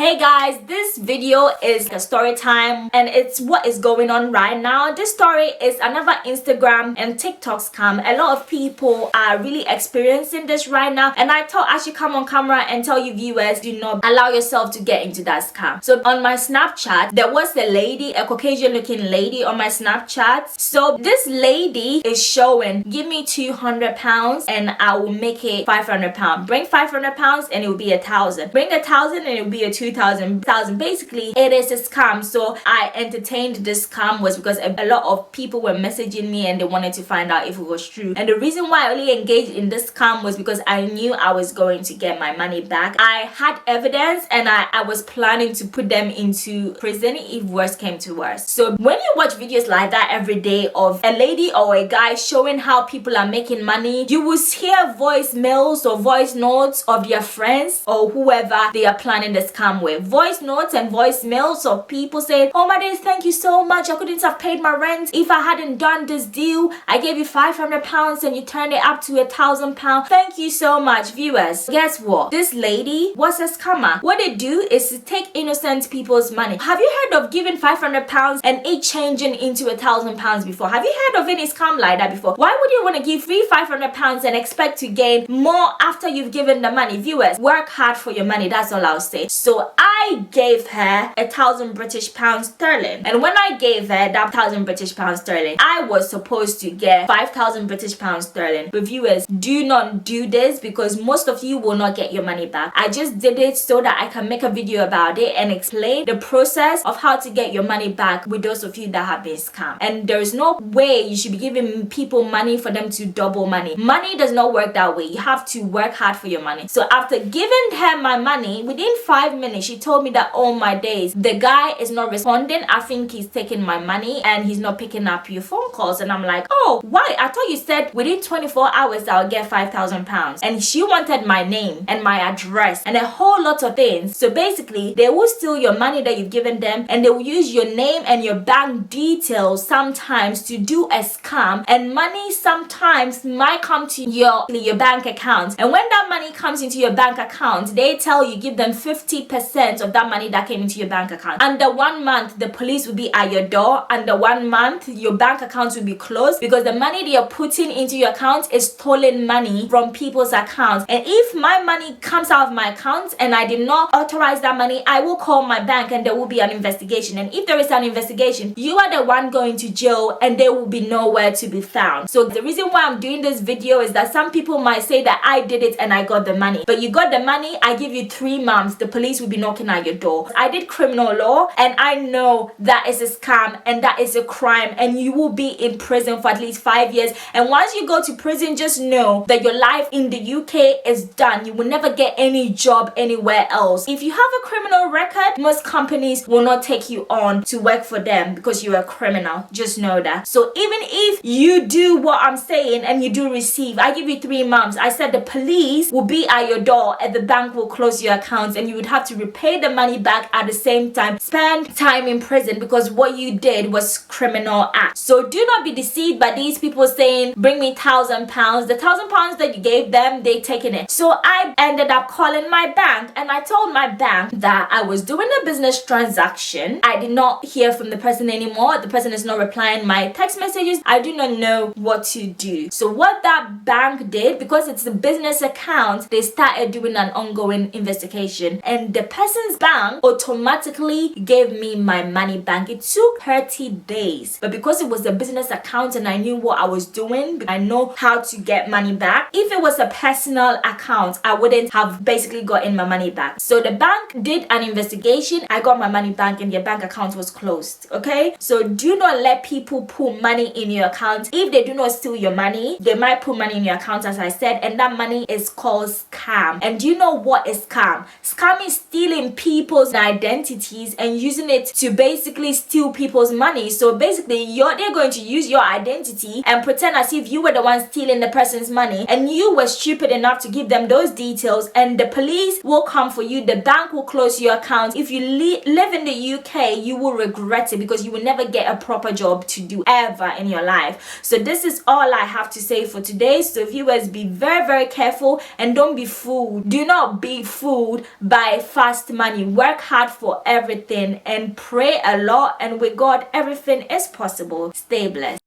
Hey guys, this video is a story time and it's what is going on right now. This story is another Instagram and TikTok scam. A lot of people are really experiencing this right now, and I thought I should come on camera and tell you viewers, do not allow yourself to get into that scam. So on my Snapchat, there was a lady, a Caucasian looking lady on my Snapchat. So this lady is showing, give me £200 and I will make it £500. Bring £500 and it will be 1,000. Bring 1,000 and it will be a 2,000. Basically, it is a scam. So I entertained this scam was because a lot of people were messaging me and they wanted to find out if it was true. And the reason why I only engaged in this scam was because I knew I was going to get my money back. I had evidence and I was planning to put them into prison if worse came to worse. So when you watch videos like that every day of a lady or a guy showing how people are making money, you will hear voicemails or voice notes of their friends or whoever they are planning the scam with. Voice notes and voicemails of people saying, oh my days, thank you so much, I couldn't have paid my rent if I hadn't done this deal. I gave you £500 and you turned it up to £1,000. Thank you so much. Viewers, guess what? This lady was a scammer. What they do is to take innocent people's money. Have you heard of giving £500 and it changing into £1,000 before? Have you heard of any scam like that before? Why would you want to give free £500 and expect to gain more after you've given the money? Viewers, work hard for your money. That's all I'll say. So I gave her 1,000 British pounds sterling, and when I gave her that 1,000 British pounds sterling, I was supposed to get 5,000 British pounds sterling. But viewers, do not do this because most of you will not get your money back. I just did it so that I can make a video about it and explain the process of how to get your money back with those of you that have been scammed. And there is no way you should be giving people money for them to double money. Money does not work that way. You have to work hard for your money. So after giving her my money, within 5 minutes she told me that, oh my days, the guy is not responding. I think he's taking my money and he's not picking up your phone calls. And I'm like, oh, why? I thought you said within 24 hours I'll get £5,000. And she wanted my name and my address and a whole lot of things. So basically, they will steal your money that you've given them, and they will use your name and your bank details sometimes to do a scam, and money sometimes might come to your bank account. And when that money comes into your bank account, they tell you give them 50% of that money that came into your bank account. Under 1 month, the police will be at your door. Under 1 month, your bank account will be closed because the money they are putting into your account is stolen money from people's accounts. And if my money comes out of my account and I did not authorize that money, I will call my bank and there will be an investigation. And if there is an investigation, you are the one going to jail and there will be nowhere to be found. So the reason why I'm doing this video is that some people might say that I did it and I got the money. But you got the money, I give you 3 months, the police will be knocking at your door. I did criminal law and I know that is a scam and that is a crime, and you will be in prison for at least 5 years. And once you go to prison, just know that your life in the UK is done. You will never get any job anywhere else. If you have a criminal record, most companies will not take you on to work for them because you're a criminal. Just know that. So even if you do what I'm saying and you do receive, I give you 3 months. I said the police will be at your door and the bank will close your accounts and you would have to repay the money back at the same time. Spend time in prison because what you did was criminal act. So do not be deceived by these people saying bring me £1,000. The £1,000 that you gave them, they taken it. So I ended up calling my bank and I told my bank that I was doing a business transaction. I did not hear from the person anymore. The person is not replying my text messages. I do not know what to do. So what that bank did, because it's a business account, they started doing an ongoing investigation and the person's bank automatically gave me my money back. It took 30 days, but because it was a business account and I knew what I was doing, I know how to get money back. If it was a personal account, I wouldn't have basically gotten my money back. So the bank did an investigation. I got my money back and your bank account was closed. Okay, so do not let people put money in your account. If they do not steal your money, they might put money in your account, as I said, and that money is called scam. And do you know what is scam? Scam is stealing people's identities and using it to basically steal people's money. So basically they're going to use your identity and pretend as if you were the one stealing the person's money and you were stupid enough to give them those details, and the police will come for you. The bank will close your account. If you live in the UK, you will regret it because you will never get a proper job to do ever in your life. So this is all I have to say for today. So viewers, be very, very careful and don't be fooled. Do not be fooled by fast money. Work hard for everything and pray a lot, and with God everything is possible. Stay blessed.